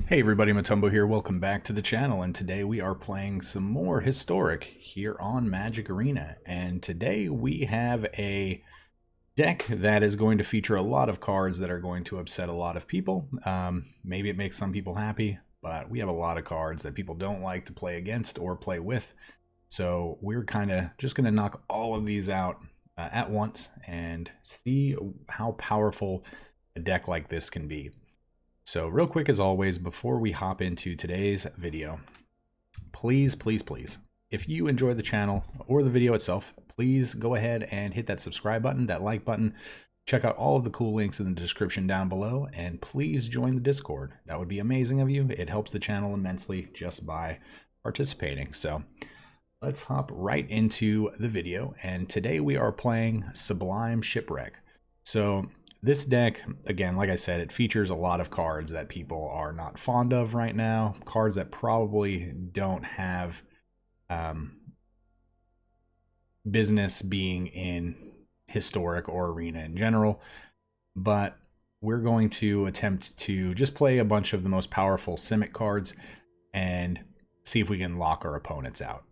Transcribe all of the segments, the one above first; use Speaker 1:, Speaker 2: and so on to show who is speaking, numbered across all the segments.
Speaker 1: Hey everybody, Matumbo here. Welcome back to the channel, and today we are playing some more Historic here on Magic Arena. And today we have a deck that is going to feature a lot of cards that are going to upset a lot of people. Maybe it makes some people happy, but we have a lot of cards that people don't like to play against or play with. So we're kind of just going to knock all of these out at once and see how powerful a deck like this can be. So real quick, as always, before we hop into today's video, please, if you enjoy the channel or the video itself, please go ahead and hit that subscribe button, that like button. Check out all of the cool links in the description down below, and please join the Discord. That would be amazing of you. It helps the channel immensely just by participating. So let's hop right into the video, and today we are playing Sublime Shipwreck. So this deck, again, like I said, it features a lot of cards that people are not fond of right now. Cards that probably don't have business being in Historic or Arena in general. But we're going to attempt to just play a bunch of the most powerful Simic cards and see if we can lock our opponents out.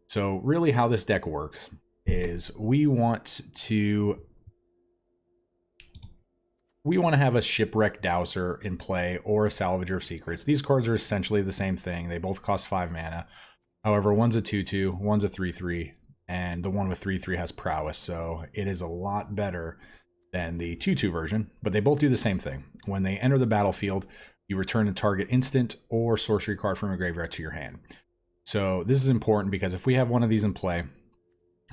Speaker 1: So really how this deck works is we want to have a Shipwreck Dowser in play or a Salvager of Secrets. These cards are essentially the same thing. They both cost 5 mana. However, one's a 2/2, one's a 3/3, and the one with 3/3 has prowess, so it is a lot better than the 2/2 version, but they both do the same thing. When they enter the battlefield, you return a target instant or sorcery card from your graveyard to your hand. So this is important because if we have one of these in play,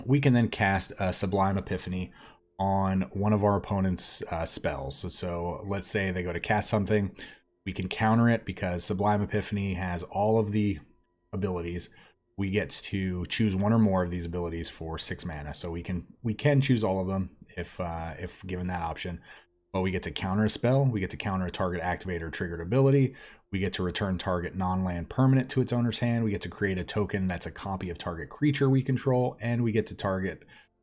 Speaker 1: we can then cast a Sublime Epiphany on one of our opponent's spells. So let's say they go to cast something, we can counter it because Sublime Epiphany has all of the abilities. We get to choose one or more of these abilities for 6 mana. So we can choose all of them if given that option. But we get to counter a spell, we get to counter a target activated or triggered ability, we get to return target non-land permanent to its owner's hand, we get to create a token that's a copy of target creature we control, and we get to target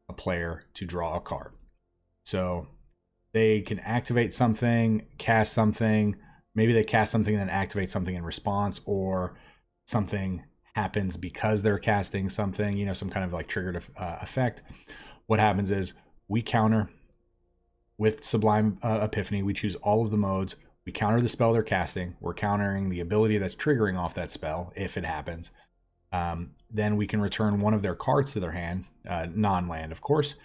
Speaker 1: a player to draw a card. So they can activate something, cast something, maybe they cast something and then activate something in response, or something happens because they're casting something, you know, some kind of like triggered effect. What happens is we counter with Sublime Epiphany, we choose all of the modes, we counter the spell they're casting, we're countering the ability that's triggering off that spell if it happens. Then we can return one of their cards to their hand, non-land of course.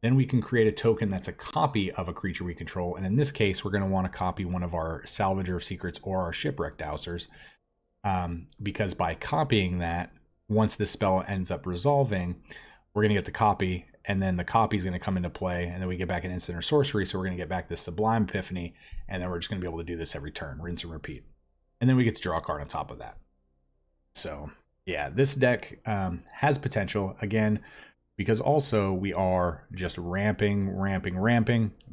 Speaker 1: Then we can create a token that's a copy of a creature we control. And in this case, we're going to want to copy one of our Salvager of Secrets or our Shipwreck Dowsers. Because by copying that, once this spell ends up resolving, we're going to get the copy. And then the copy is going to come into play. And then we get back an instant or sorcery. So we're going to get back this Sublime Epiphany. And then we're just going to be able to do this every turn. Rinse and repeat. And then we get to draw a card on top of that. So yeah, this deck has potential. Again, because also we are just ramping,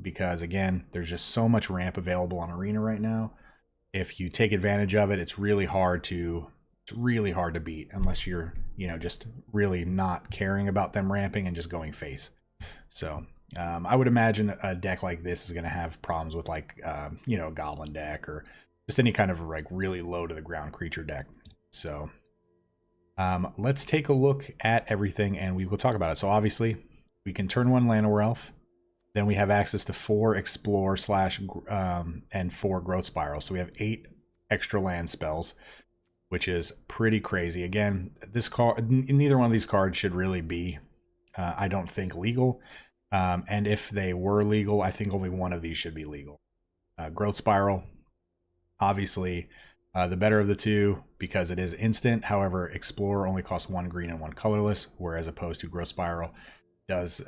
Speaker 1: because again, there's just so much ramp available on Arena right now. If you take advantage of it, it's really hard to beat unless you're, you know, just really not caring about them ramping and just going face. So I would imagine a deck like this is going to have problems with like, you know, a Goblin deck or just any kind of like really low to the ground creature deck. So let's take a look at everything and we will talk about it. So obviously we can turn 1 Llanowar Elf, then we have access to 4 Explore / and 4 Growth Spiral. So we have 8 extra land spells, which is pretty crazy. Again, this card, neither one of these cards should really be, I don't think, legal. And if they were legal, I think only one of these should be legal. Growth Spiral, obviously, the better of the two because it is instant. However, Explorer only costs 1 green and 1 colorless, whereas opposed to Growth Spiral does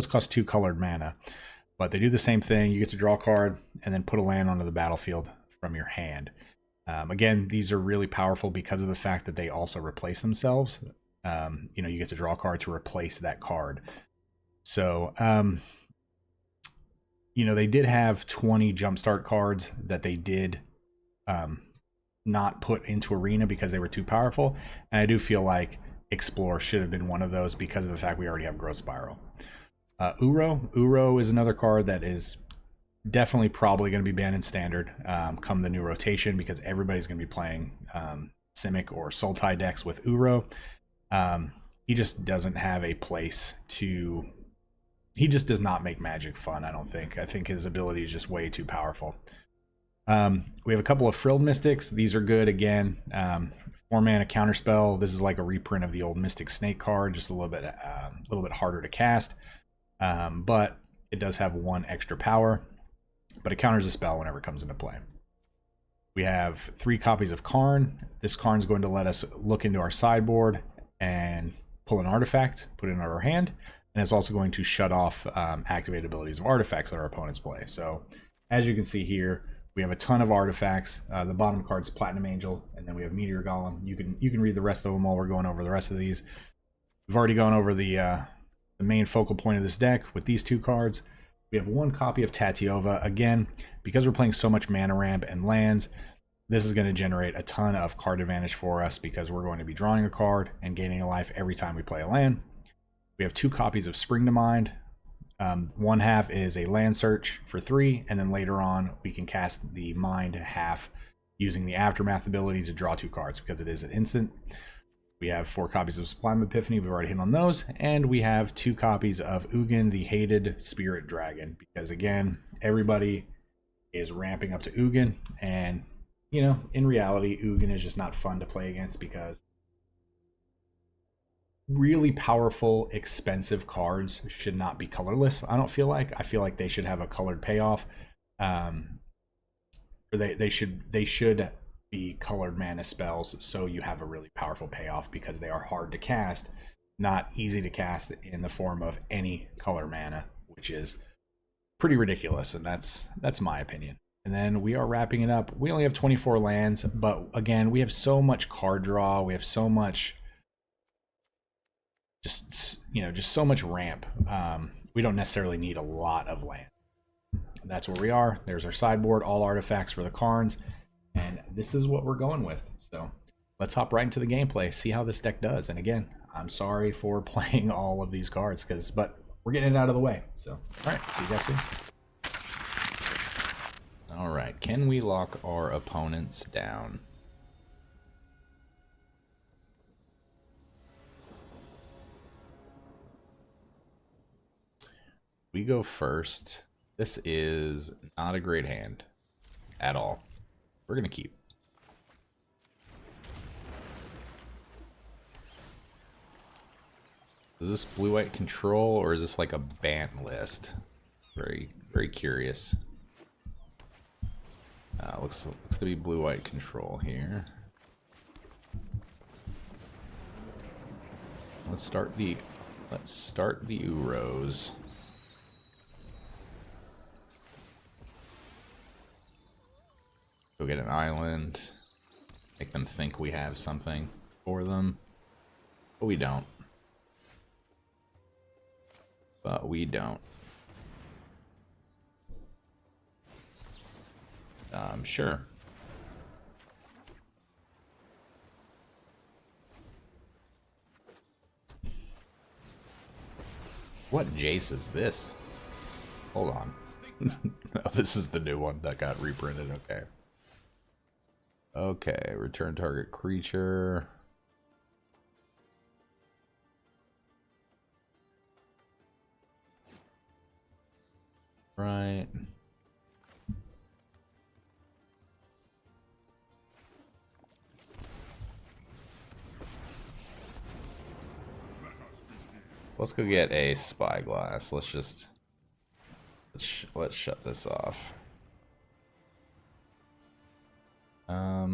Speaker 1: cost 2 colored mana. But they do the same thing. You get to draw a card and then put a land onto the battlefield from your hand. Again, these are really powerful because of the fact that they also replace themselves. You know, you get to draw a card to replace that card. So, you know, they did have 20 jumpstart cards that they did not put into Arena because they were too powerful, and I do feel like Explore should have been one of those because of the fact we already have Growth Spiral. Uro is another card that is Definitely probably going to be banned in standard come the new rotation because everybody's going to be playing Simic or Sultai decks with Uro. He just doesn't have a place to... He just does not make Magic fun, I don't think. I think his ability is just way too powerful. We have a couple of Frilled Mystics. These are good again. 4-mana counterspell. This is like a reprint of the old Mystic Snake card, just a little bit harder to cast. But it does have 1 extra power, but it counters a spell whenever it comes into play. We have 3 copies of Karn. This Karn is going to let us look into our sideboard and pull an artifact, put it in our hand, and it's also going to shut off activated abilities of artifacts that our opponents play. So as you can see here, we have a ton of artifacts. The bottom card's Platinum Angel, and then we have Meteor Golem. You can read the rest of them while we're going over the rest of these. We've already gone over the main focal point of this deck with these 2 cards. We have 1 copy of Tatiova. Again, because we're playing so much mana ramp and lands, this is going to generate a ton of card advantage for us because we're going to be drawing a card and gaining a life every time we play a land. We have 2 copies of Spring to Mind. 1 half is a land search for 3, and then later on we can cast the mind half using the Aftermath ability to draw 2 cards because it is an instant. We have 4 copies of Sublime Epiphany. We've already hit on those. And we have 2 copies of Ugin, the hated Spirit Dragon, because again, everybody is ramping up to Ugin, and you know, in reality, Ugin is just not fun to play against because really powerful, expensive cards should not be colorless. I don't feel like. I feel like they should have a colored payoff. Or they should be colored mana spells, so you have a really powerful payoff because they are hard to cast, not easy to cast in the form of any color mana, which is pretty ridiculous, and that's my opinion. And then we are wrapping it up. We only have 24 lands, but again, we have so much card draw. We have so much, just so much ramp. We don't necessarily need a lot of land. That's where we are. There's our sideboard, all artifacts for the Karns, and this is what we're going with. So let's hop right into the gameplay, see how this deck does. And again, I'm sorry for playing all of these cards, but we're getting it out of the way. So, all right, see you guys soon. All right, can we lock our opponents down? We go first. This is not a great hand at all. We're gonna keep. Is this blue-white control or is this like a ban list? Very, very curious. Looks to be blue-white control here. Let's start the Uros. Go get an island. Make them think we have something for them, but we don't. Sure. What Jace is this? Hold on. Oh, this is the new one that got reprinted. Okay. Okay, return target creature. Right. Let's go get a spyglass. Let's shut this off. I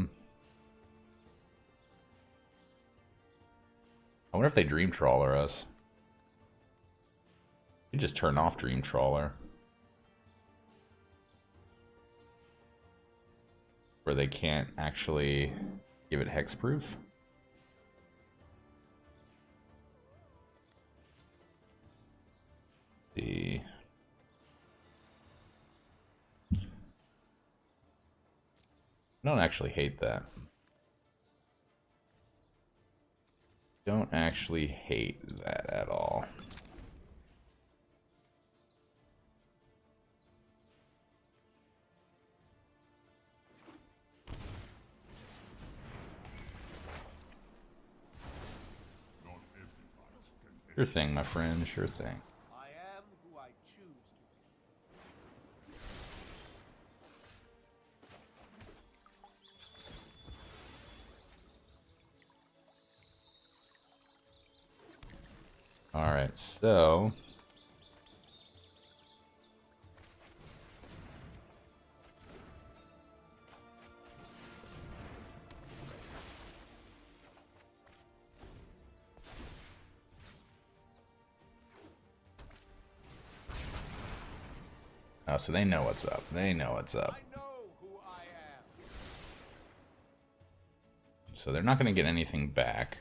Speaker 1: wonder if they Dream Trawler us. You just turn off Dream Trawler. Where they can't actually give it hexproof. I don't actually hate that. Don't actually hate that at all. Sure thing, my friend, sure thing.
Speaker 2: I am who I choose to be.
Speaker 1: Alright, so... Oh, so they know what's up. They know what's up.
Speaker 2: I know who I am.
Speaker 1: So they're not going to get anything back.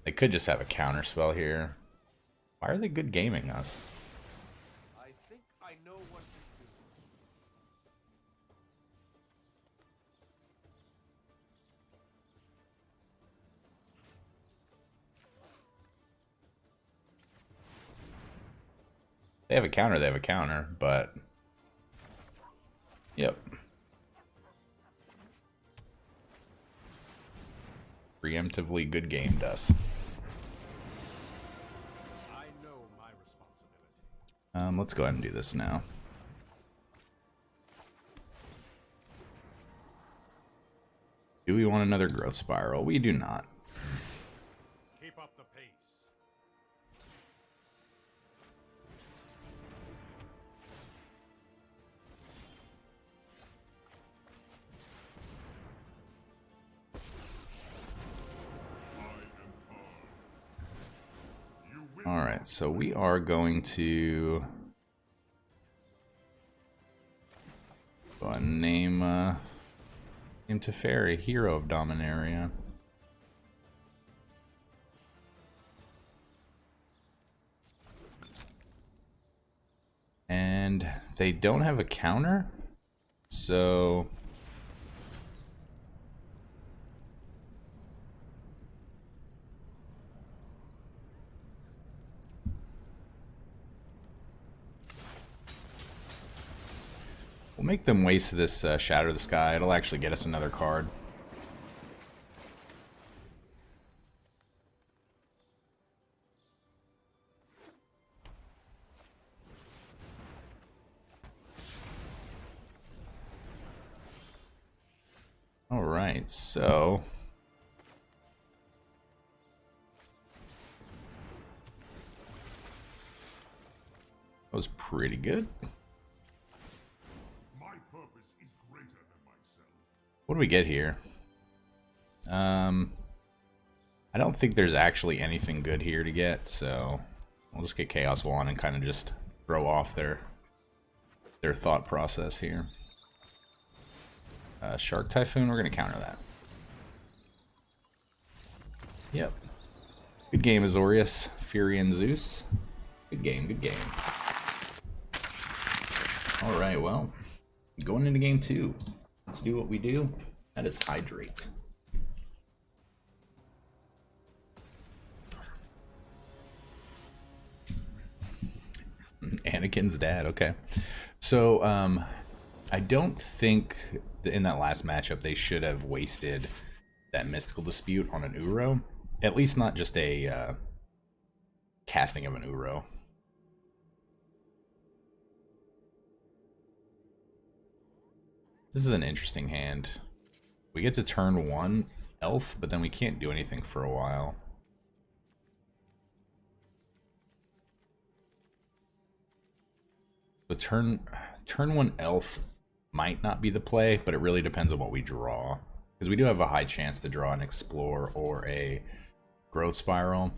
Speaker 1: They could just have a counter spell here. Why are they good gaming us?
Speaker 2: I think I know what to do.
Speaker 1: They have a counter, but... Yep. Preemptively good gamed us.
Speaker 2: I know my responsibility.
Speaker 1: Let's go ahead and do this now. Do we want another growth spiral? We do not.
Speaker 2: Keep up the pace.
Speaker 1: Alright, so we are going to go ahead and name Teferi, Hero of Dominaria. And they don't have a counter, so... We'll make them waste this Shatter the Sky. It'll actually get us another card. Alright, so... that was pretty good. What do we get here? I don't think there's actually anything good here to get, so we'll just get Chaos Wand and kind of just throw off their thought process here. Shark Typhoon, we're going to counter that. Yep. Good game, Azorius, Fury, and Zeus. Good game, good game. Alright, well, going into game 2. Let's do what we do. That is hydrate. Anakin's dad, okay. So, I don't think that in that last matchup they should have wasted that Mystical Dispute on an Uro. At least not just a casting of an Uro. This is an interesting hand. We get to turn 1 elf, but then we can't do anything for a while. The turn 1 elf might not be the play, but it really depends on what we draw. Because we do have a high chance to draw an Explore or a Growth Spiral.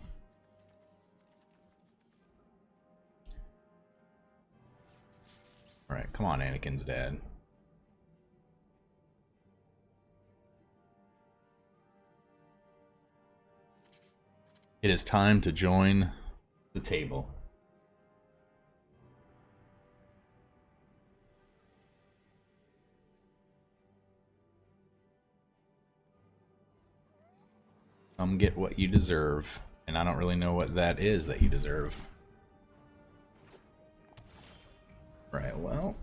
Speaker 1: Alright, come on, Anakin's dad. It is time to join the table. Come get what you deserve. And I don't really know what that is that you deserve. Right, well.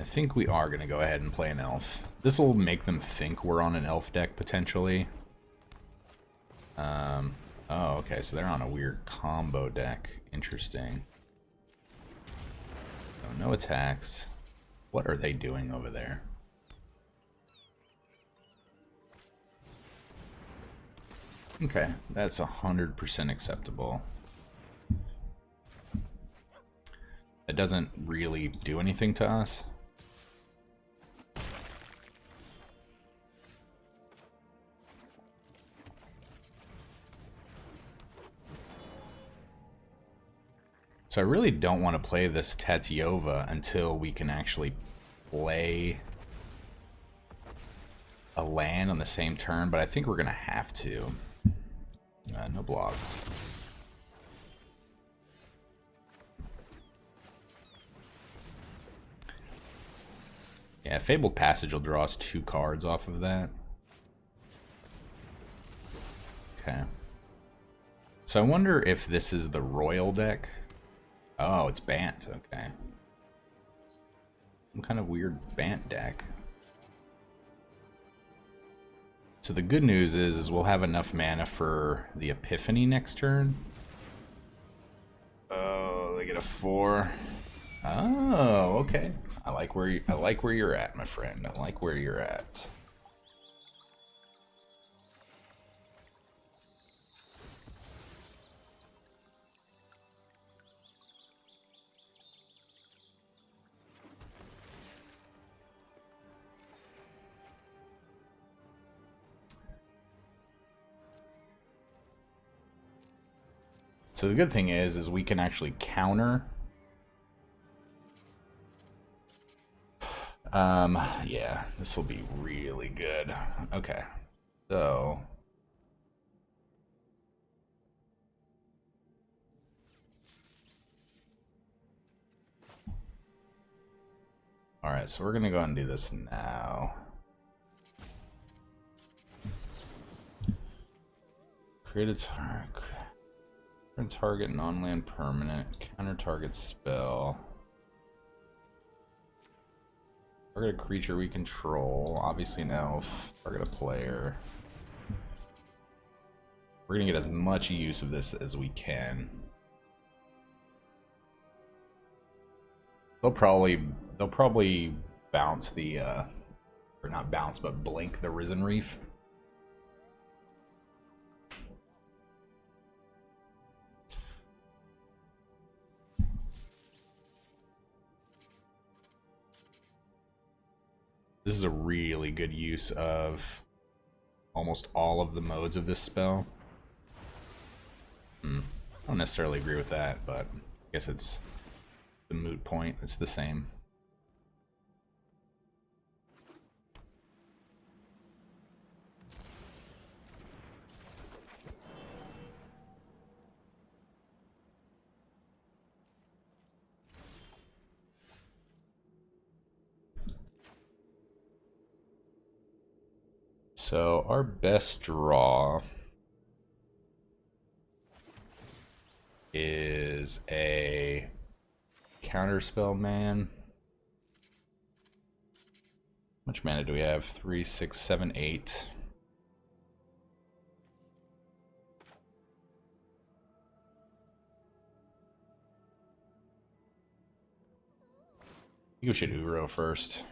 Speaker 1: I think we are going to go ahead and play an elf. This will make them think we're on an elf deck, potentially. Oh, okay, so they're on a weird combo deck. Interesting. So no attacks. What are they doing over there? Okay, that's 100% acceptable. It doesn't really do anything to us. So I really don't want to play this Tatyova until we can actually play a land on the same turn, but I think we're going to have to. No blocks. Yeah, Fabled Passage will draw us 2 cards off of that. Okay. So I wonder if this is the Royal deck. Oh, it's Bant, okay. Some kind of weird Bant deck. So the good news is we'll have enough mana for the Epiphany next turn. Oh, they get a 4. Oh, okay. I like where you're at, my friend. I like where you're at. So the good thing is we can actually counter. Yeah, this will be really good. Okay, so all right, so we're gonna go ahead and do this now. Create a target non-land permanent, counter target spell. Target a creature we control, obviously an elf. Target a player. We're gonna get as much use of this as we can. They'll probably bounce the or not bounce, but blink the Risen Reef. This is a really good use of almost all of the modes of this spell. I don't necessarily agree with that, but I guess it's the moot point. It's the same. So our best draw is a counterspell man. How much mana do we have? 3, 6, 7, 8. I think we should Uro first.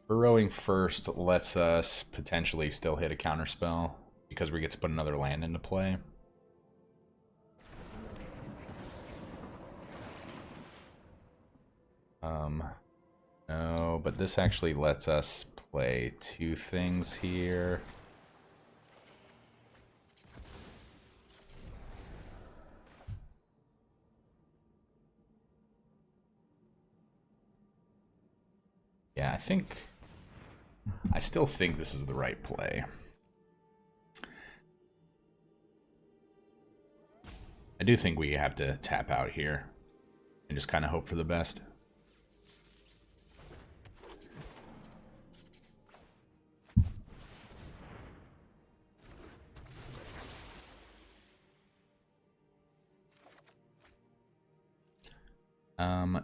Speaker 1: Burrowing first lets us potentially still hit a counterspell because we get to put another land into play. No, but this actually lets us play 2 things here. Yeah, I still think this is the right play. I do think we have to tap out here and just kind of hope for the best.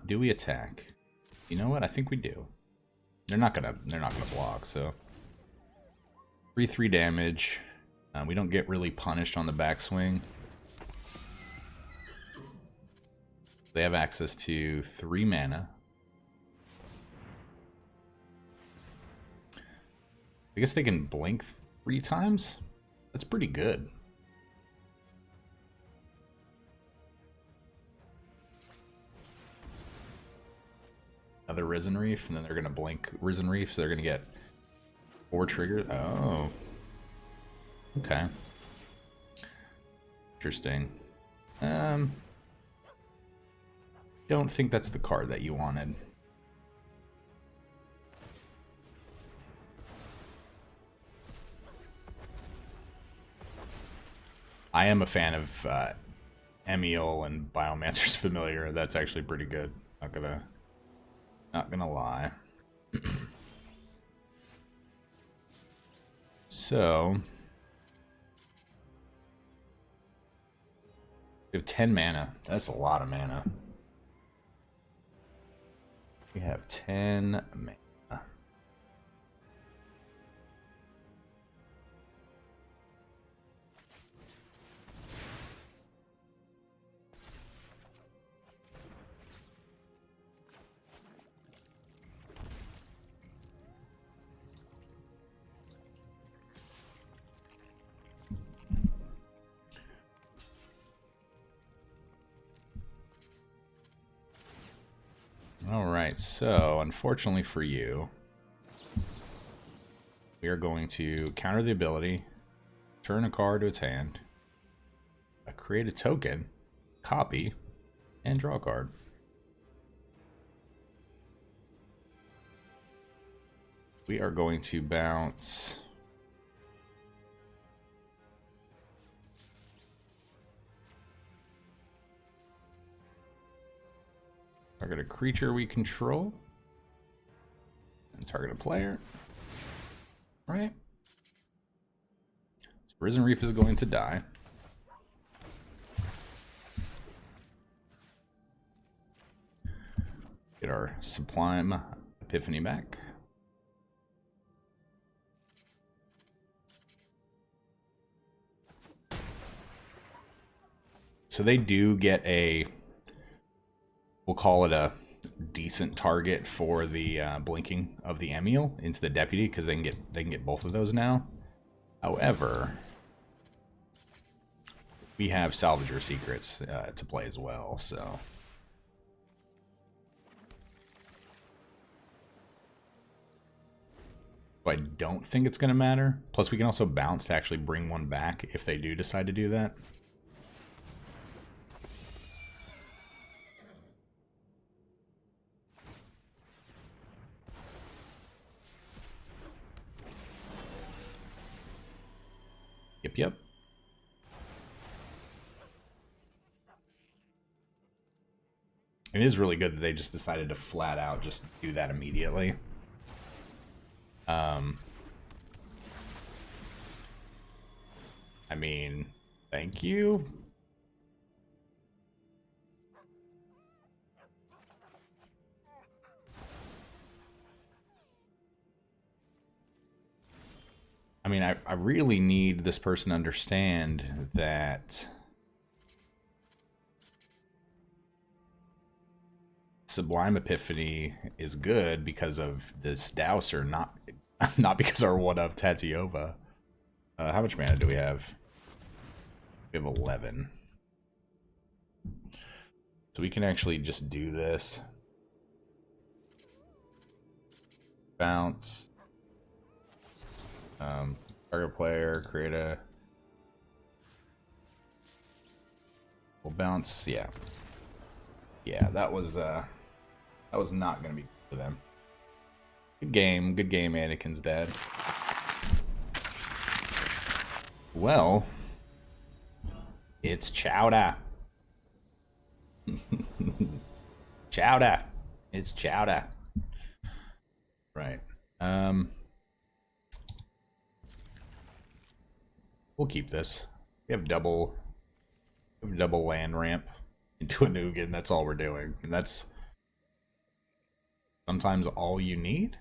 Speaker 1: Do we attack? You know what? I think we do. They're not gonna block, so 3/3 damage. We don't get really punished on the backswing. They have access to 3 mana. I guess they can blink 3 times? That's pretty good. Another Risen Reef, and then they're going to blink Risen Reef, so they're going to get 4 triggers. Oh. Okay. Interesting. Don't think that's the card that you wanted. I am a fan of Emil and Biomancer's Familiar. That's actually pretty good. Not gonna lie. So we have 10 mana. That's a lot of mana. We have 10 mana. Alright, so unfortunately for you, we are going to counter the ability, turn a card to its hand, create a token, copy, and draw a card. We are going to bounce target a creature we control and target a player. Right? So Risen Reef is going to die. Get our Sublime Epiphany back. So they do get a, we'll call it a decent target for the blinking of the Emil into the Deputy, because they can get both of those now. However, we have Salvager Secrets to play as well, so I don't think it's going to matter. Plus, we can also bounce to actually bring one back if they do decide to do that. Yep. It is really good that they just decided to flat out just do that immediately. I mean, thank you. I mean, I really need this person to understand that Sublime Epiphany is good because of this Dowser, not because our one-up Tatiova. How much mana do we have? We have 11. So we can actually just do this. Bounce. Target player, create a... We'll bounce, yeah. Yeah, that was not gonna be good for them. Good game, Anakin's dead. Well, it's Chowder. Chowder. It's Chowder. Right. We'll keep this. We have double land ramp. into an Ugin. That's all we're doing. And that's sometimes all you need.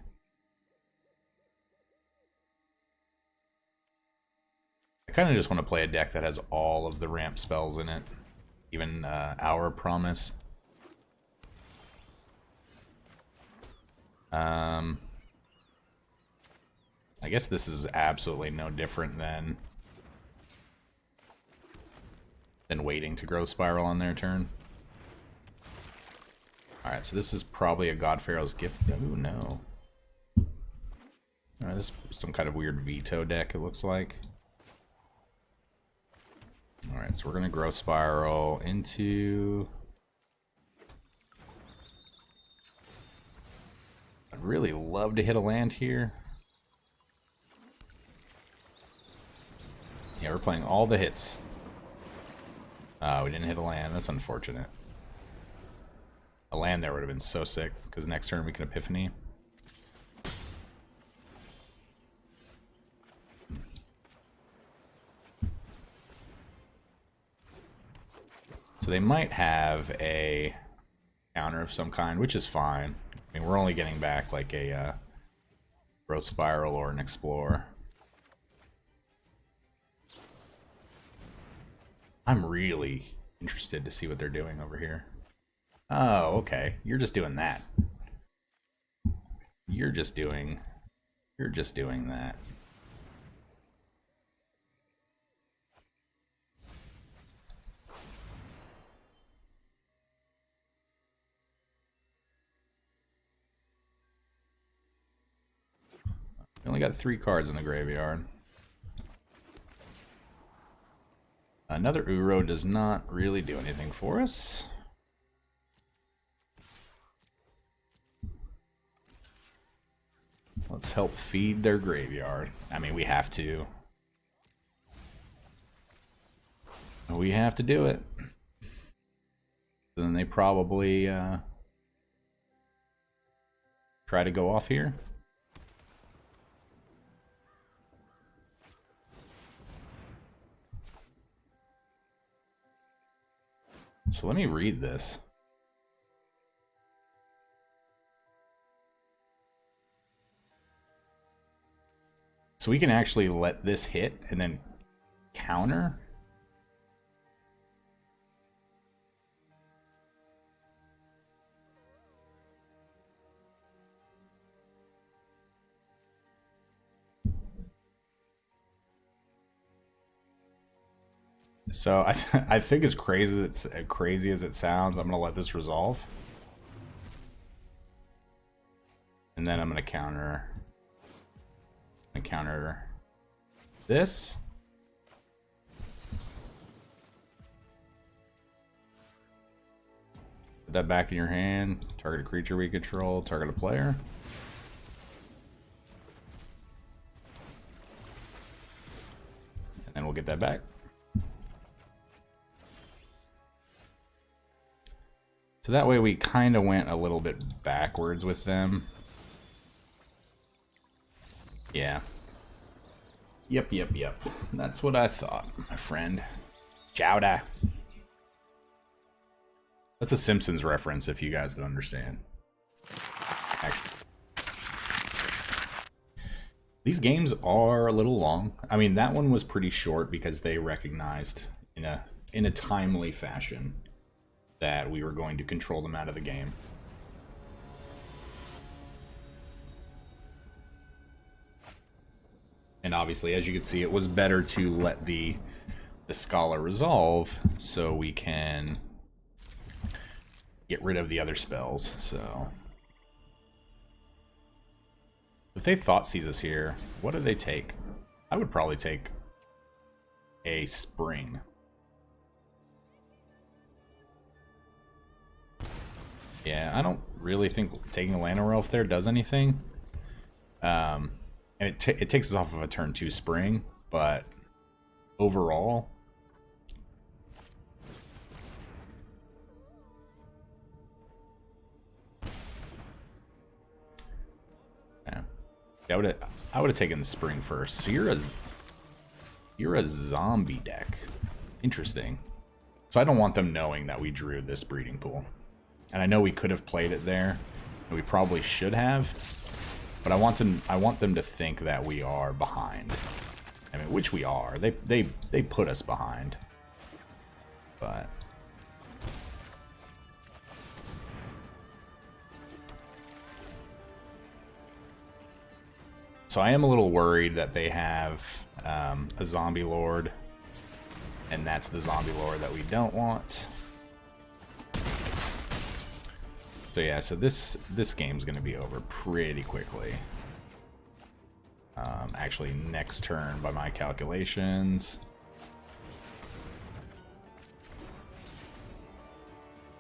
Speaker 1: I kind of just want to play a deck that has all of the ramp spells in it. Even Our Promise. I guess this is absolutely no different than waiting to Growth Spiral on their turn. Alright, so this is probably a God Pharaoh's Gift. Oh, no. Alright, this is some kind of weird veto deck, it looks like. Alright, so we're going to Growth Spiral into... I'd really love to hit a land here. Yeah, we're playing all the hits. We didn't hit a land. That's unfortunate. A land there would have been so sick, because next turn we can Epiphany. So they might have a counter of some kind, which is fine. I mean, we're only getting back like a Growth Spiral or an Explore. I'm really interested to see what they're doing over here. Oh, okay. You're just doing that. You're just doing that. We only got 3 cards in the graveyard. Another Uro does not really do anything for us. Let's help feed their graveyard. I mean, we have to. We have to do it. Then they probably try to go off here. So let me read this. So we can actually let this hit and then counter. So I think as crazy as it sounds, I'm gonna let this resolve, and then I'm gonna counter this. Put that back in your hand. Target a creature we control. Target a player. And then we'll get that back. So that way we kind of went a little bit backwards with them. Yeah. Yep. That's what I thought, my friend. Chowda. That's a Simpsons reference if you guys don't understand. Actually. These games are a little long. I mean, that one was pretty short because they recognized in a timely fashion that we were going to control them out of the game. And obviously, as you can see, it was better to let the Scala resolve so we can get rid of the other spells. So if they Thoughtseize us here, what do they take? I would probably take a Spring. Yeah, I don't really think taking a Llanowar Elf there does anything. And it takes us off of a turn 2 Spring, but overall, yeah, I would have taken the Spring first. So you're a zombie deck. Interesting. So I don't want them knowing that we drew this breeding pool. And I know we could have played it there, and we probably should have, but I want them to think that we are behind. I mean, which we are. They put us behind. But so I am a little worried that they have a zombie lord, and that's the zombie lord that we don't want. So yeah, so this game's gonna be over pretty quickly. Actually, next turn by my calculations.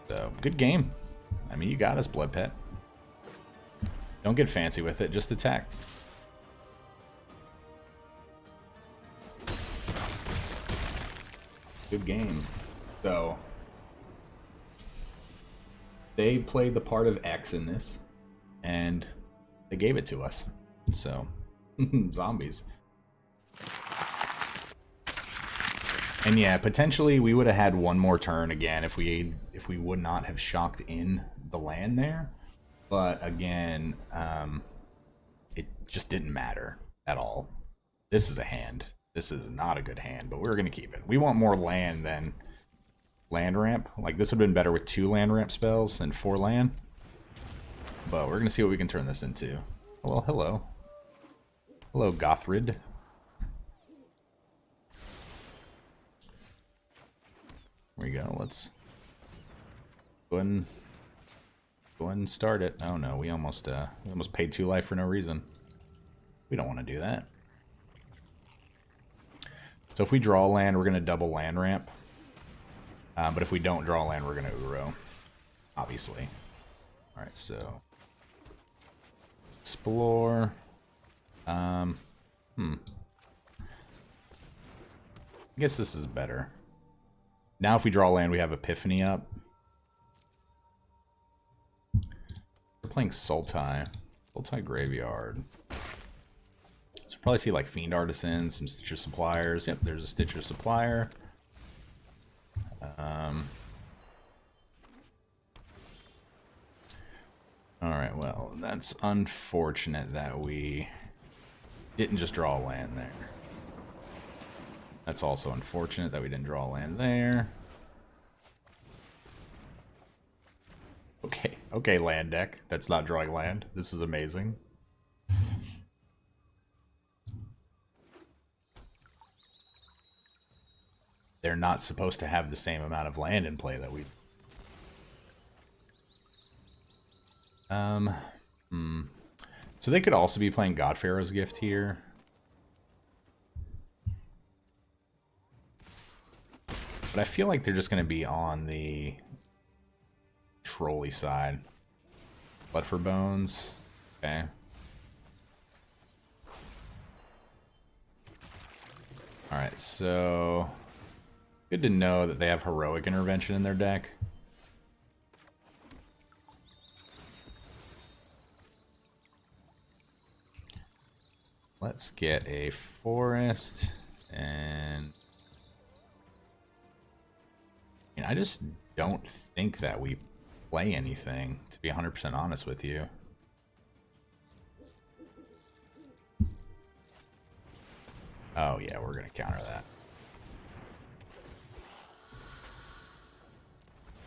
Speaker 1: So good game. I mean, you got us, Blood Pet. Don't get fancy with it. Just attack. Good game. So they played the part of X in this, and they gave it to us. So zombies. And yeah, potentially we would have had one more turn again if we would not have shocked in the land there. But again, it just didn't matter at all. This is a hand. This is not a good hand, but we're going to keep it. We want more land than land ramp. Like, this would have been better with 2 land ramp spells and 4 land. But we're going to see what we can turn this into. Well, hello. Hello, Gothrid. There we go. Let's go ahead and start it. Oh no, we almost paid 2 life for no reason. We don't want to do that. So if we draw land, we're going to double land ramp. But if we don't draw land, we're going to Uro. Obviously. Alright, so explore. I guess this is better. Now if we draw land, we have Epiphany up. We're playing Sultai. Sultai Graveyard. So we'll probably see like Fiend Artisan, some Stitcher Suppliers. Yep, there's a Stitcher Supplier. Alright, well, that's unfortunate that we didn't just draw land there. That's also unfortunate that we didn't draw land there. Okay, land deck. That's not drawing land. This is amazing. They're not supposed to have the same amount of land in play that we... So they could also be playing God Pharaoh's Gift here. But I feel like they're just going to be on the trolley side. Blood for Bones. Okay. Alright, so... good to know that they have Heroic Intervention in their deck. Let's get a forest, and I just don't think that we play anything, to be 100% honest with you. Oh yeah, we're gonna counter that.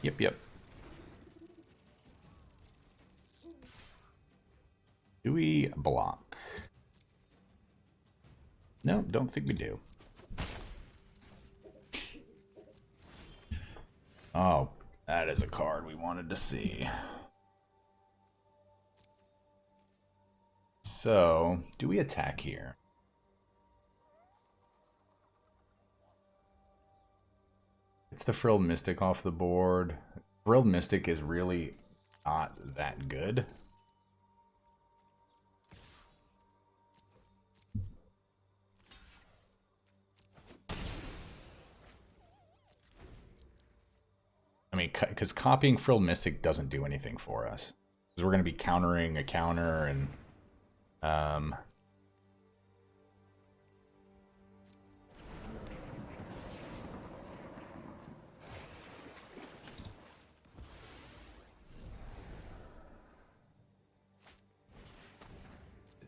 Speaker 1: Yep. Do we block? No, don't think we do. Oh, that is a card we wanted to see. So, do we attack here? It's the Frilled Mystic off the board. Frilled Mystic is really not that good. I mean, because copying Frilled Mystic doesn't do anything for us. Because we're going to be countering a counter, and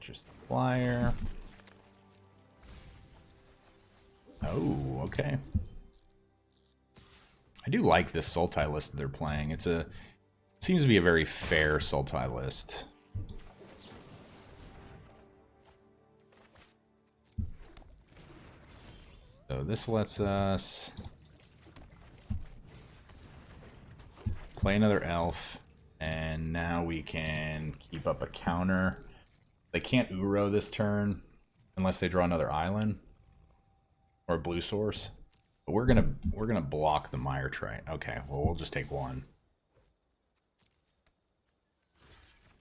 Speaker 1: just flyer. Oh, okay. I do like this Sultai list that they're playing. It seems to be a very fair Sultai list. So this lets us play another elf, and now we can keep up a counter. They can't Uro this turn unless they draw another island or a blue source. But we're gonna block the Mire Trite. Okay, well we'll just take one.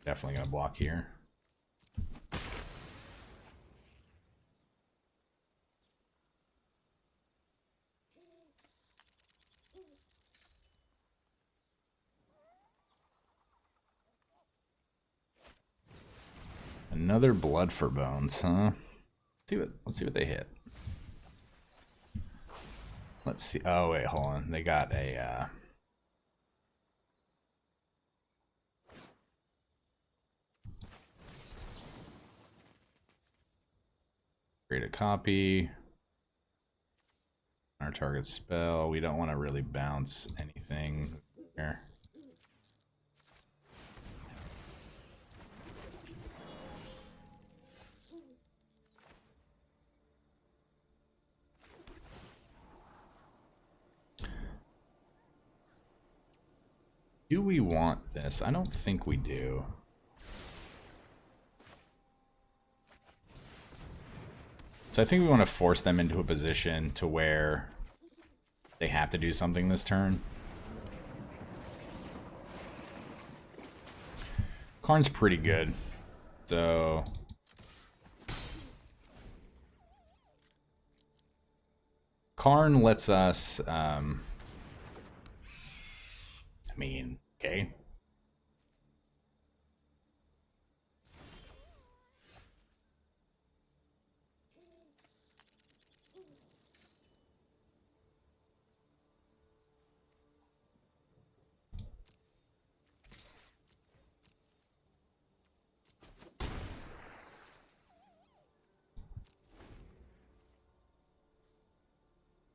Speaker 1: Definitely gonna block here. Another Blood for Bones, huh? Let's see what they hit. Let's see. Oh wait, hold on. They got a create a copy. Our target spell. We don't want to really bounce anything here. Do we want this? I don't think we do. So I think we want to force them into a position to where they have to do something this turn. Karn's pretty good. So Karn lets us I mean, okay.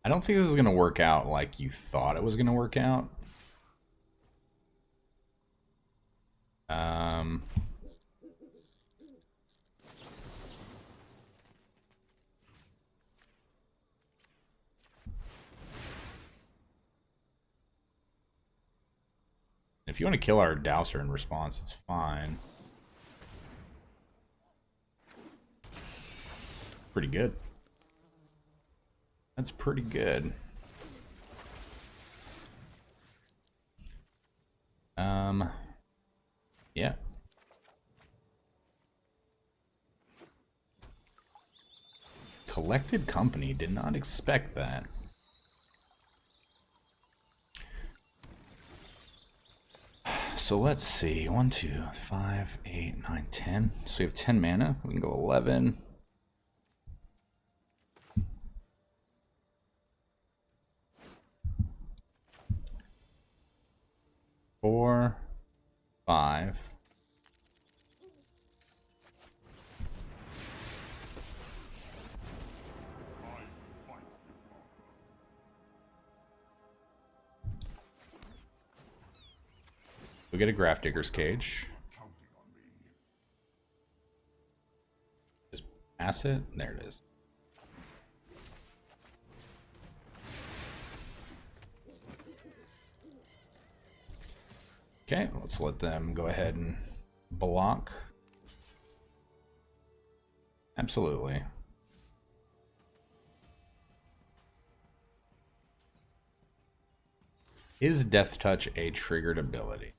Speaker 1: I don't think this is going to work out like you thought it was going to work out. If you want to kill our Dowser in response, it's fine. Pretty good. That's pretty good. Yeah. Collected Company, did not expect that. So let's see. 1, 2, 5, 8, 9, 10. So we have 10 mana. We can go 11. Four, 5. We get a Graph Digger's Cage. Just pass it. There it is. Okay, let's let them go ahead and block. Absolutely. Is Death Touch a triggered ability?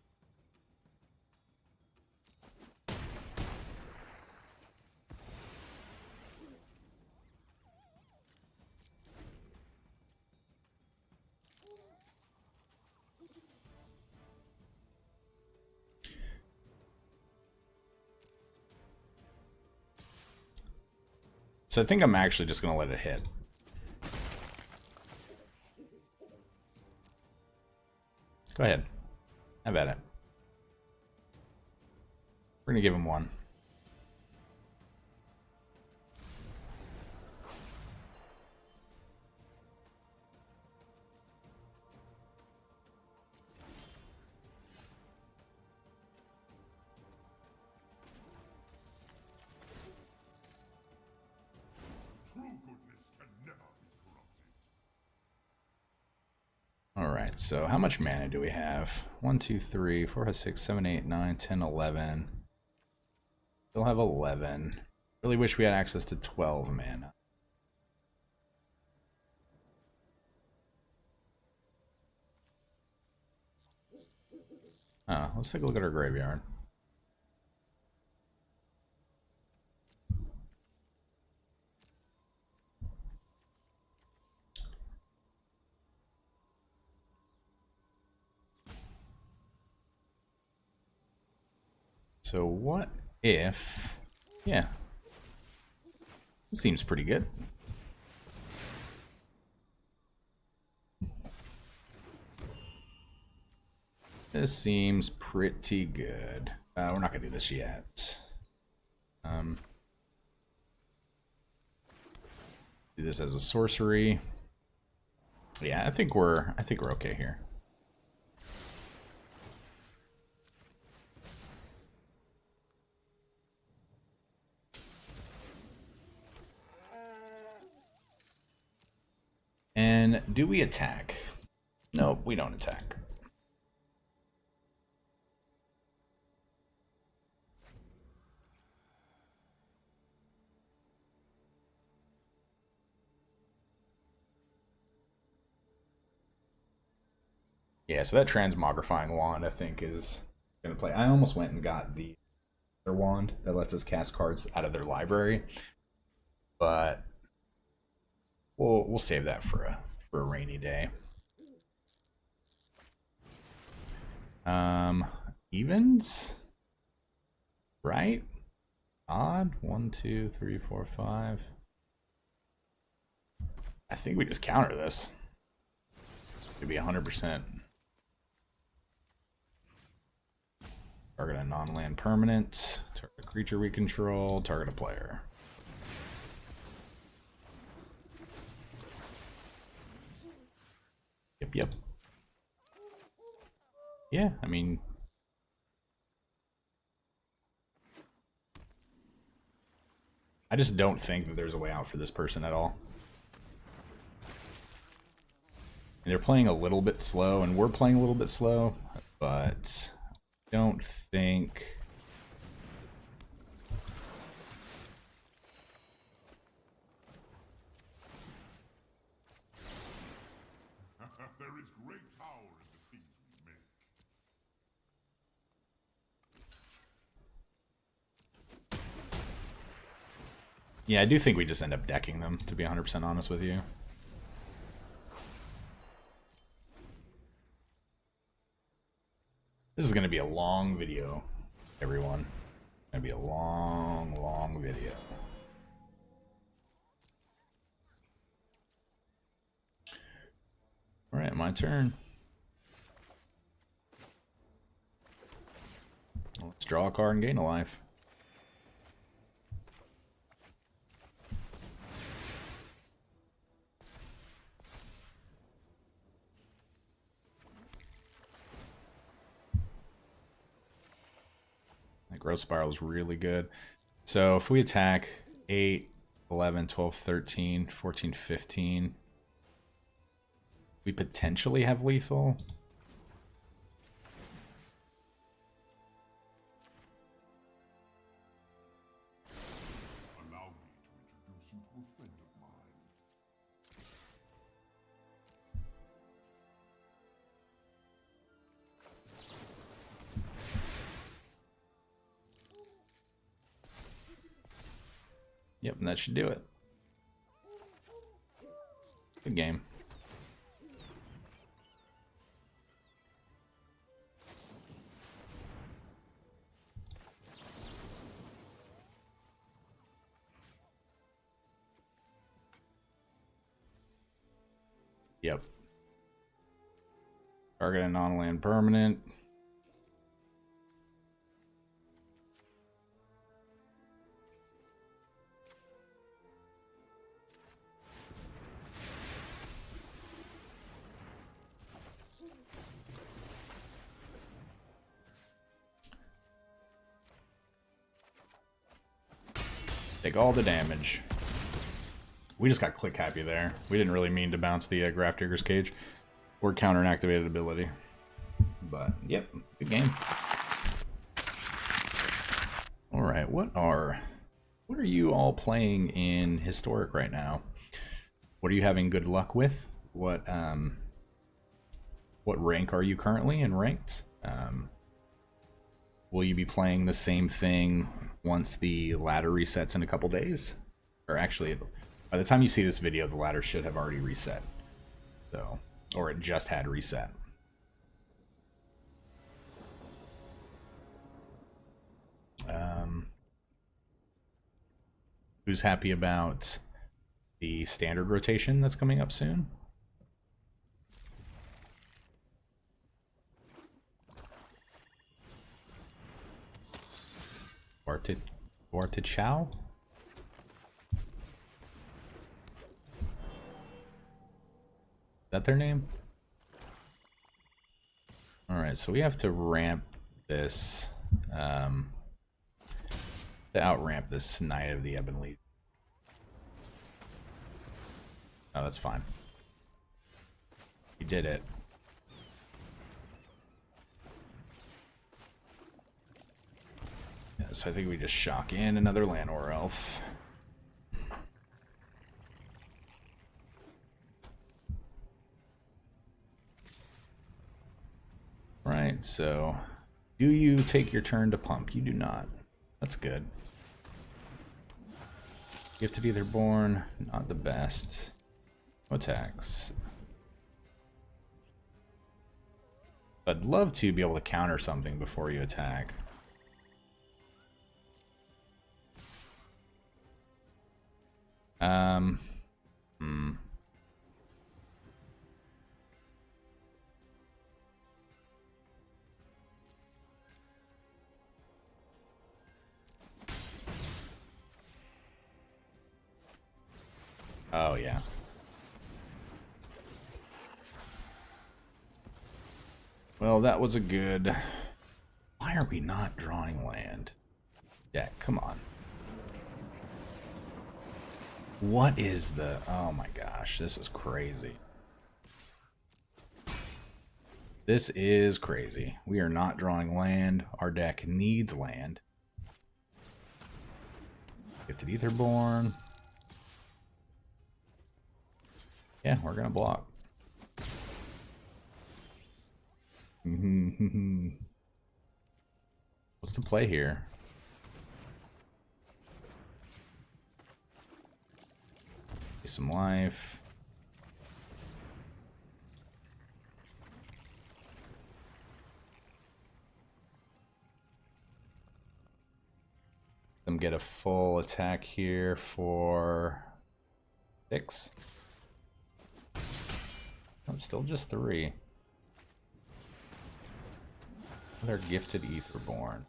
Speaker 1: So I think I'm actually just going to let it hit. Go ahead. Have at it. We're going to give him one. Alright, so how much mana do we have? 1, 2, 3, 4, 5, 6, 7, 8, 9, 10, 11. Still have 11. Really wish we had access to 12 mana. Let's take a look at our graveyard. So what if... Yeah. This seems pretty good. This seems pretty good. We're not gonna do this yet. Do this as a sorcery. Yeah, I think we're okay here. And do we attack? No, we don't attack. Yeah, so that transmogrifying wand, I think, is going to play. I almost went and got the other wand that lets us cast cards out of their library, but we'll save that for a rainy day. Evens, right? Odd. 1, 2, 3, 4, 5. I think we just counter this. To be 100%. Target a non-land permanent, target a creature we control, target a player. Yep. Yeah, I mean... I just don't think that there's a way out for this person at all. And they're playing a little bit slow, and we're playing a little bit slow, but... don't think
Speaker 2: There is great power in the things we make.
Speaker 1: yeah, I do think we just end up decking them, to be 100% honest with you. This is going to be a long video, everyone. It's going to be a long video. Alright, my turn. Let's draw a card and gain a life. Growth Spiral is really good. So if we attack 8, 11, 12, 13, 14, 15, we potentially have lethal.
Speaker 2: Allow me to introduce you to a friend of mine.
Speaker 1: Yep, and that should do it. Good game. Yep. Target a non-land permanent. Take all the damage. We just got click happy there. We didn't really mean to bounce the Grafdigger's Cage. or counter an activated ability. But yep, good game. All right, what are you all playing in Historic right now? What are you having good luck with? What rank are you currently in ranked? Will you be playing the same thing once the ladder resets in a couple days? Or actually, by the time you see this video, the ladder should have already reset. So, or it just had reset. Who's happy about the standard rotation that's coming up soon? Chow? Is that their name? Alright, so we have to ramp this, to out-ramp this Knight of the Ebon. Oh, that's fine. You did it. Yeah, so I think we just shock in another Llanowar Elf. Right, so do you take your turn to pump? You do not. That's good. Gifted Etherborn, not the best. No attacks. I'd love to be able to counter something before you attack. Oh, yeah. Well, that was a good... Why are we not drawing land? Yeah, come on. What is the... Oh my gosh, this is crazy. This is crazy. We are not drawing land. Our deck needs land. Gifted Etherborn. Yeah, we're gonna block. What's the play here? Get some life. Let them get a full attack here for 6. Oh, still just 3. Another Gifted Etherborn.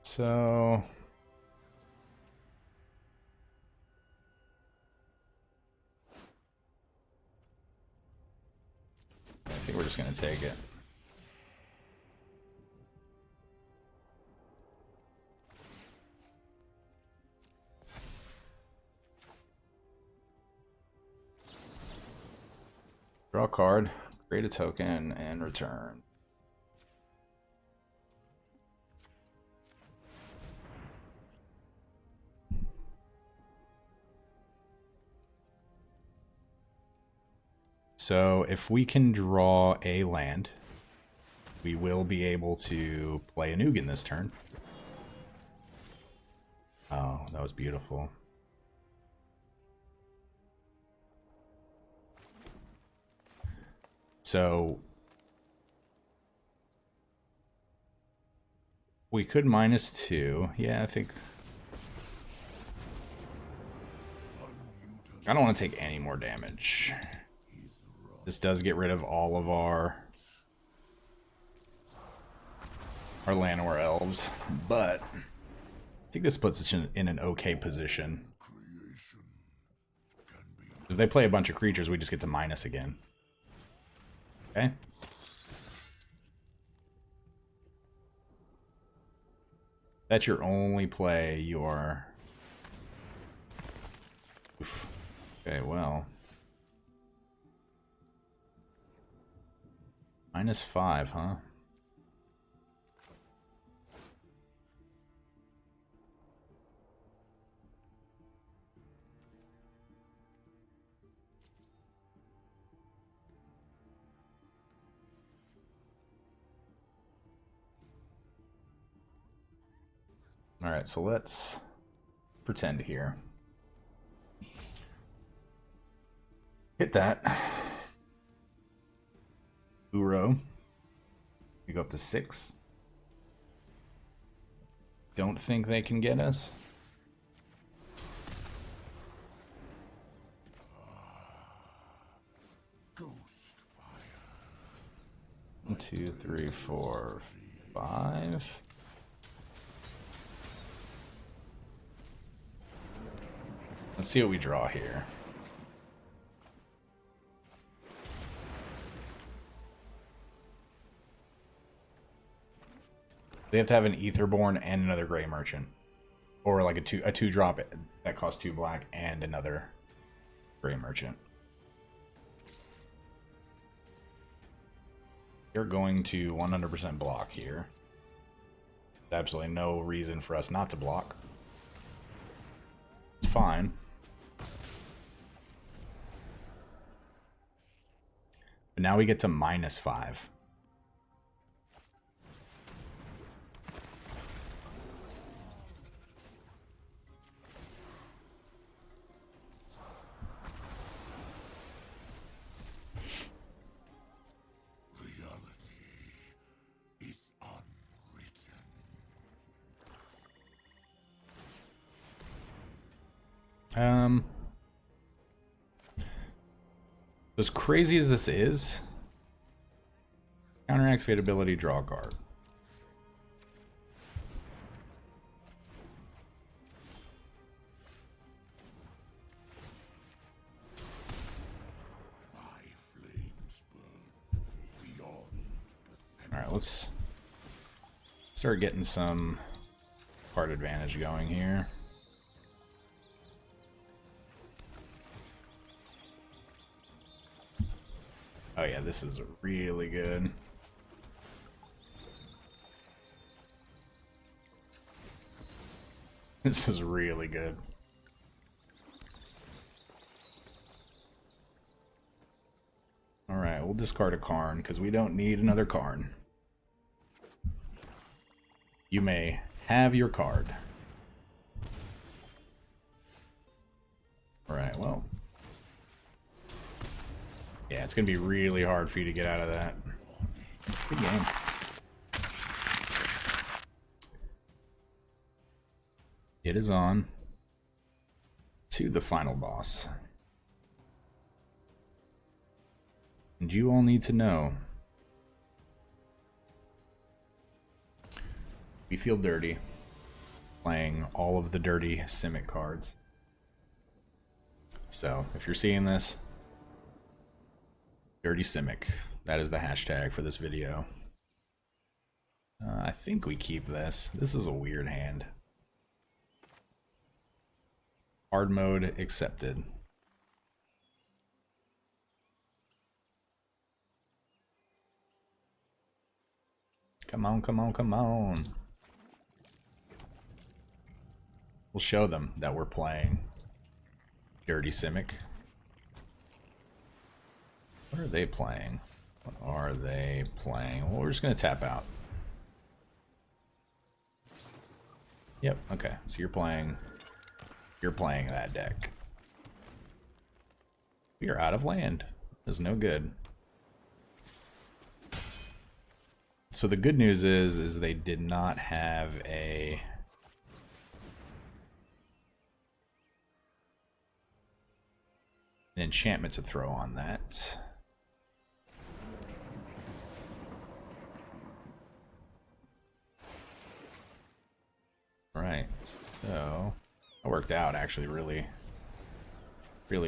Speaker 1: So I think we're just gonna take it. Draw a card, create a token, and return. So if we can draw a land, we will be able to play an Ugin this turn. Oh, that was beautiful. So we could -2. Yeah, I think I don't want to take any more damage. This does get rid of all of our Llanowar elves, but I think this puts us in an okay position. If they play a bunch of creatures, we just get to minus again. Okay. That's your only play. You are... Oof. Okay, well... -5, huh? Alright, so let's pretend here. Hit that. Uro. We go up to 6. Don't think they can get us. One, 2, 3, 4, 5. Let's see what we draw here. They have to have an Etherborn and another Gray Merchant. Or like a two drop that costs 2 black and another Gray Merchant. You're going to 100% block here. There's absolutely no reason for us not to block. It's fine. But now we get to -5. As crazy as this is, counteractivate ability, draw a card. Alright, let's start getting some card advantage going here. Oh yeah, this is really good. This is really good. Alright, we'll discard a Karn because we don't need another Karn. You may have your card. Alright, well. Yeah, it's going to be really hard for you to get out of that. Good game. It is on to the final boss. And you all need to know, we feel dirty playing all of the dirty Simic cards. So, if you're seeing this, Dirty Simic. That is the hashtag for this video. I think we keep this. This is a weird hand. Hard mode accepted. Come on, come on, come on. We'll show them that we're playing Dirty Simic. What are they playing? What are they playing? Well, we're just going to tap out. Yep, okay. So you're playing that deck. We are out of land. That's no good. So the good news is they did not have a an enchantment to throw on that. Right, so that worked out actually really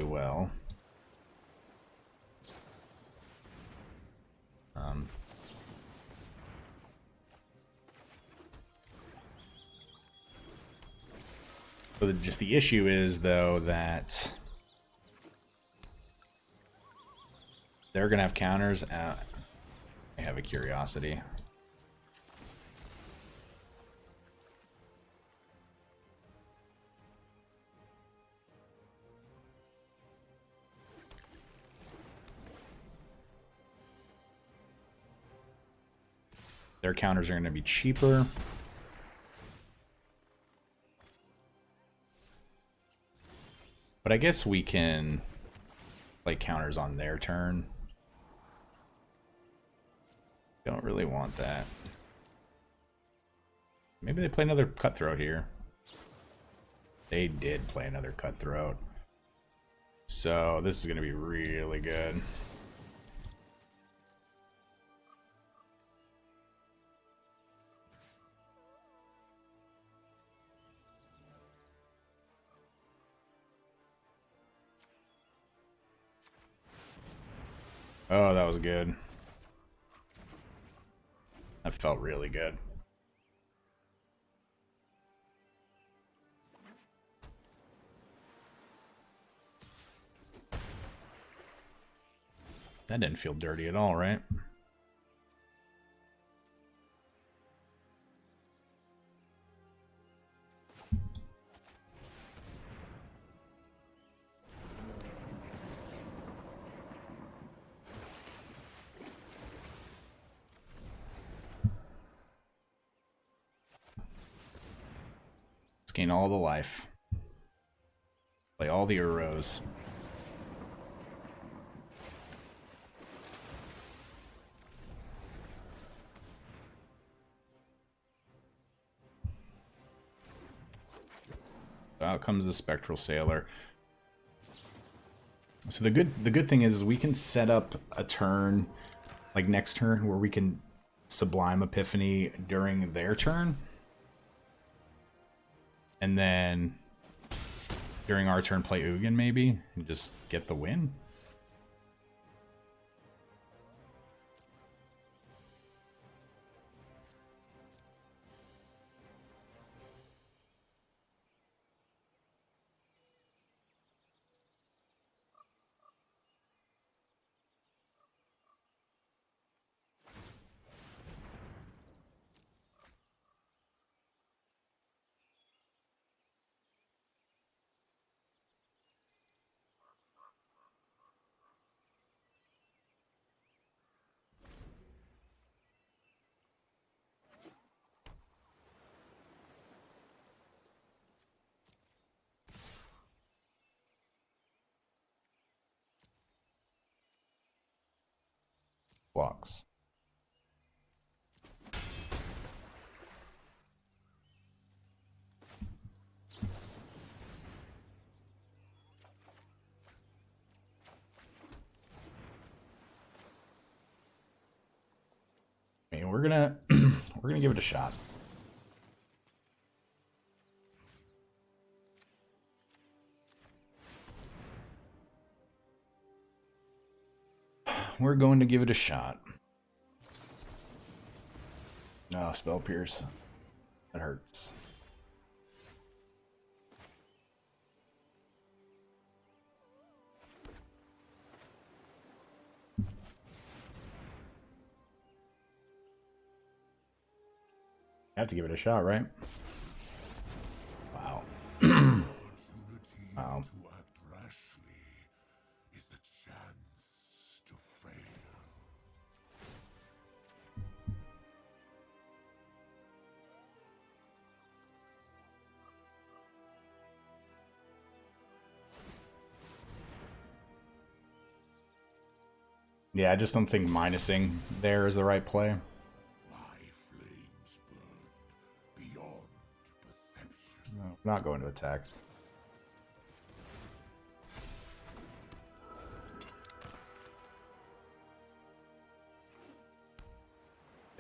Speaker 1: well. So just the issue is though that they're gonna have counters. I have a curiosity. Their counters are going to be cheaper. But I guess we can play counters on their turn. Don't really want that. Maybe they play another Cutthroat here. They did play another Cutthroat. So this is going to be really good. Oh, that was good. That felt really good. That didn't feel dirty at all, right? Gain all the life. Play all the Uros. Out comes the Spectral Sailor. So the good thing is we can set up a turn, like next turn, where we can Sublime Epiphany during their turn. And then during our turn play Ugin maybe and just get the win. Blocks. I mean, we're gonna give it a shot. We're going to give it a shot. Oh, Spell Pierce. That hurts. Have to give it a shot, right? Wow. Wow. Yeah, I just don't think minusing there is the right play. No, not going to attack.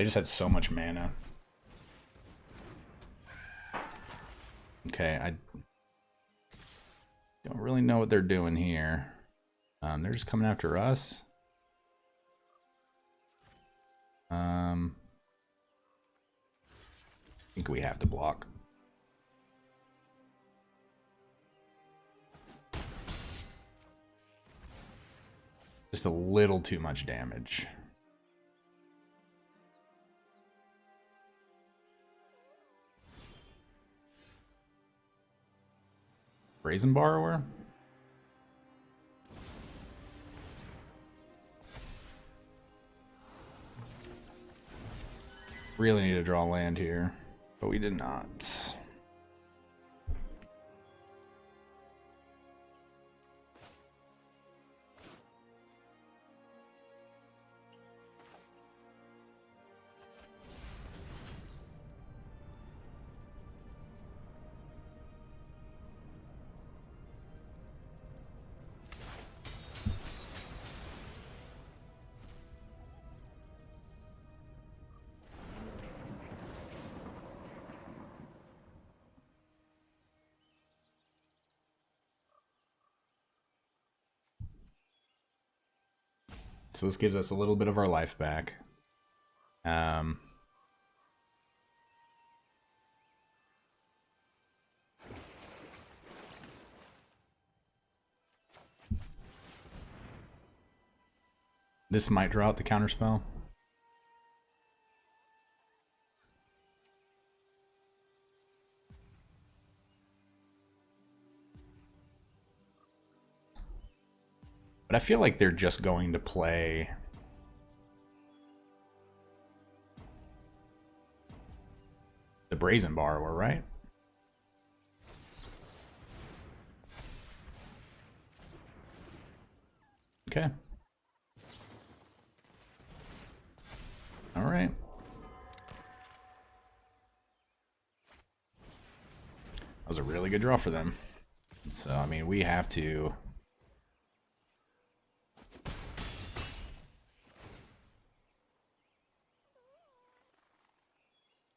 Speaker 1: They just had so much mana. Okay, I don't really know what they're doing here. They're just coming after us. I think we have to block. Just a little too much damage. Brazen Borrower? Really need to draw land here, but we did not. So this gives us a little bit of our life back. This might draw out the counterspell. But I feel like they're just going to play the Brazen Borrower, right? Okay. All right. That was a really good draw for them. So, I mean, we have to...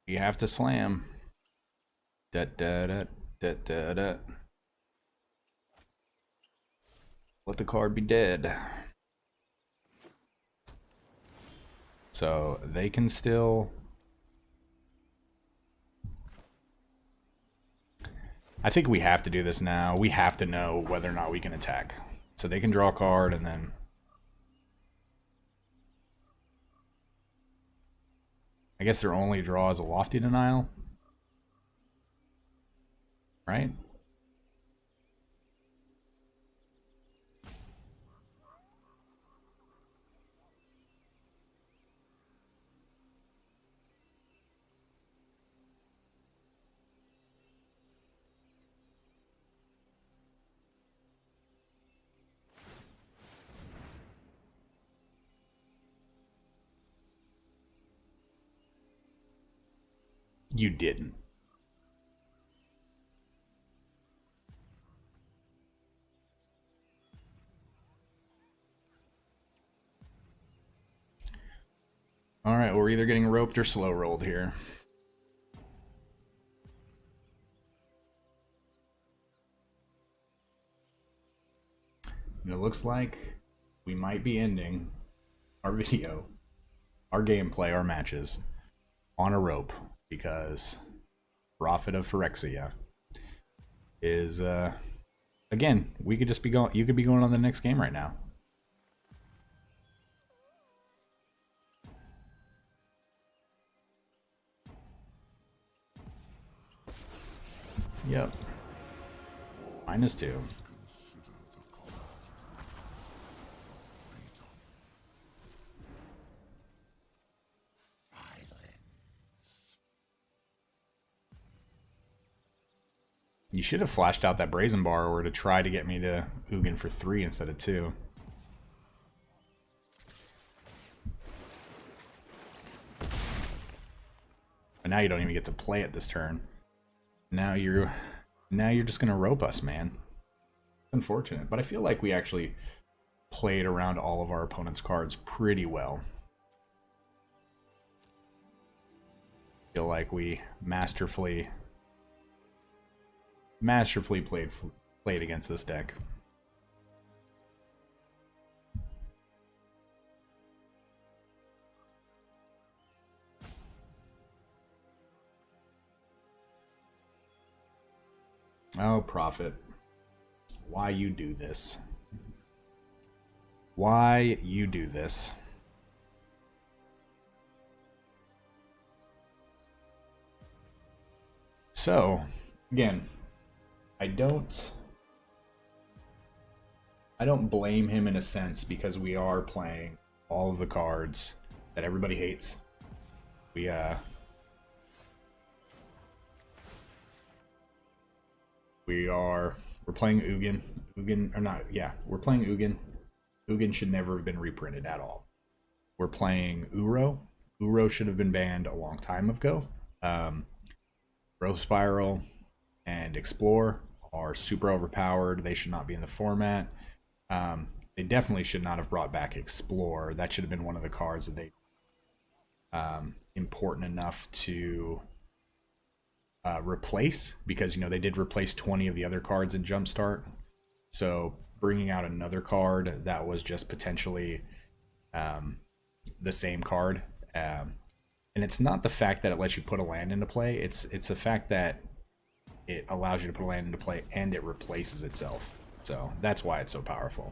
Speaker 1: You have to slam. Da da da da da da. Let the card be dead. So they can still. I think we have to do this now. We have to know whether or not we can attack. So they can draw a card and then. I guess their only draw is a Lofty Denial. Right? You didn't. All right, we're either getting roped or slow rolled here. And it looks like we might be ending our video, our gameplay, our matches on a rope. Because Prophet of Phyrexia is again, we could just be going, you could be going on the next game right now. Yep. -2. You should have flashed out that Brazen Borrower to try to get me to Ugin for 3 instead of 2. But now you don't even get to play it this turn. Now you're just gonna rope us, man. Unfortunate, but I feel like we actually played around all of our opponent's cards pretty well. Feel like we masterfully played against this deck. Oh, Prophet. Why you do this? Why you do this? So, again, I don't blame him in a sense because we are playing all of the cards that everybody hates. We're playing Ugin. We're playing Ugin. Ugin should never have been reprinted at all. We're playing Uro. Uro should have been banned a long time ago. Growth Spiral and Explore are super overpowered. They should not be in the format. They definitely should not have brought back Explore. That should have been one of the cards that they important enough to replace, because they did replace 20 of the other cards in Jumpstart. So bringing out another card that was just potentially the same card, and it's not the fact that it lets you put a land into play. It's the fact that it allows you to put a land into play and it replaces itself. So that's why it's so powerful.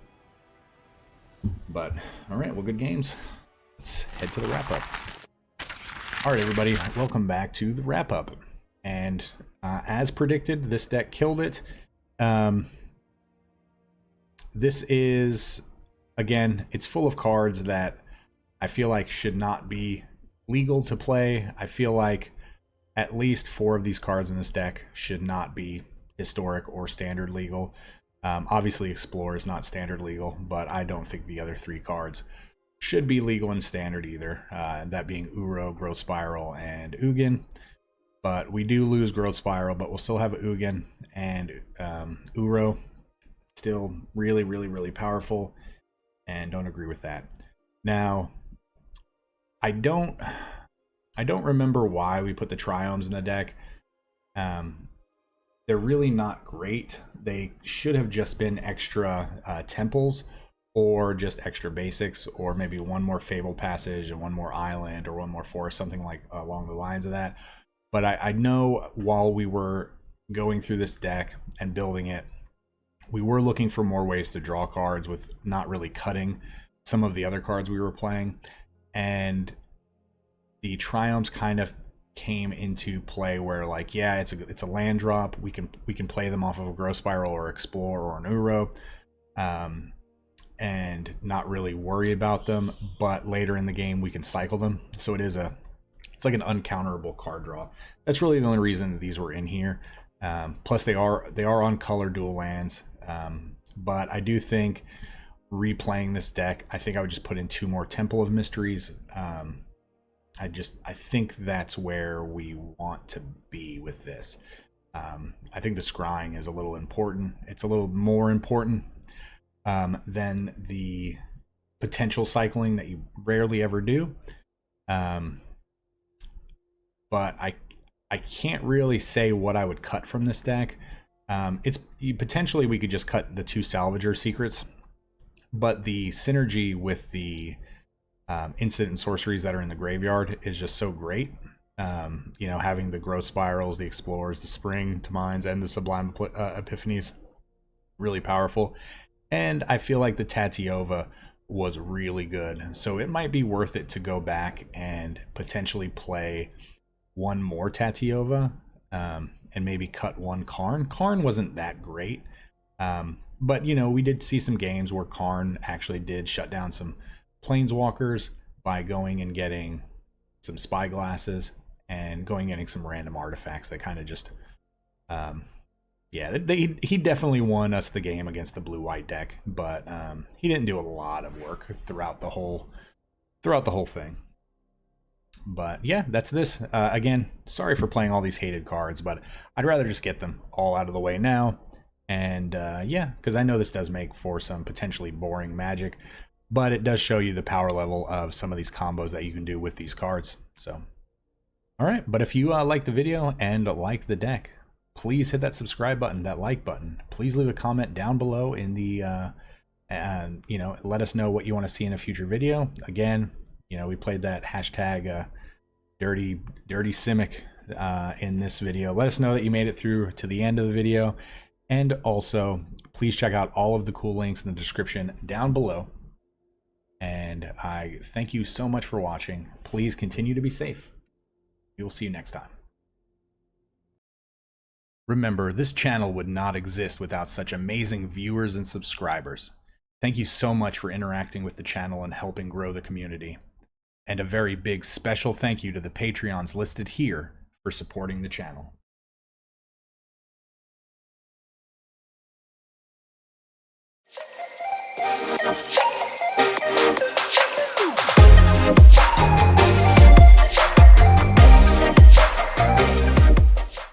Speaker 1: But all right, well, good games. Let's head to the wrap up. All right, everybody, welcome back to the wrap up. And as predicted, this deck killed it. This is, again, it's full of cards that I feel like should not be legal to play. I feel like at least 4 of these cards in this deck should not be historic or standard legal. Obviously, Explore is not standard legal, but I don't think the other 3 cards should be legal and standard either. That being Uro, Growth Spiral, and Ugin. But we do lose Growth Spiral, but we'll still have Ugin and Uro. Still really, really, really powerful, and don't agree with that. Now, I don't remember why we put the Triomes in the deck. They're really not great. They should have just been extra temples, or just extra basics, or maybe one more Fable Passage and one more Island or one more Forest, something like along the lines of that. But I know while we were going through this deck and building it, we were looking for more ways to draw cards with not really cutting some of the other cards we were playing. And the Triomes kind of came into play where, like, yeah, it's a land drop. We can play them off of a Growth Spiral or Explore or an Uro, and not really worry about them. But later in the game, we can cycle them. So it's like an uncounterable card draw. That's really the only reason that these were in here. Plus, they are on color dual lands. But I do think replaying this deck, I think I would just put in 2 more Temple of Mysteries. I think that's where we want to be with this. I think the scrying is a little important. It's a little more important than the potential cycling that you rarely ever do. But I can't really say what I would cut from this deck. Potentially we could just cut the 2 Salvager secrets, but the synergy with the instant and sorceries that are in the graveyard is just so great. Having the Growth Spirals, the Explorers, the Spring to Minds, and the Sublime Epiphanies, really powerful. And I feel like the Tatiova was really good, so it might be worth it to go back and potentially play one more Tatiova, and maybe cut 1 Karn. Karn wasn't that great, but we did see some games where Karn actually did shut down some Planeswalkers by going and getting some Spyglasses and going and getting some random artifacts that kind of just he definitely won us the game against the blue-white deck, but he didn't do a lot of work throughout the whole thing. But yeah, that's this. Again, sorry for playing all these hated cards, but I'd rather just get them all out of the way now. And yeah, because I know this does make for some potentially boring Magic, but it does show you the power level of some of these combos that you can do with these cards. So All right, but if you like the video and like the deck, please hit that subscribe button, that like button. Please leave a comment down below in the, and you know, let us know what you want to see in a future video. Again, you know, we played that hashtag dirty Simic in this video. Let us know that you made it through to the end of the video, and also please check out all of the cool links in the description down below. And I thank you so much for watching. Please continue to be safe. We will see you next time. Remember, this channel would not exist without such amazing viewers and subscribers. Thank you so much for interacting with the channel and helping grow the community. And a very big special thank you to the Patreons listed here for supporting the channel.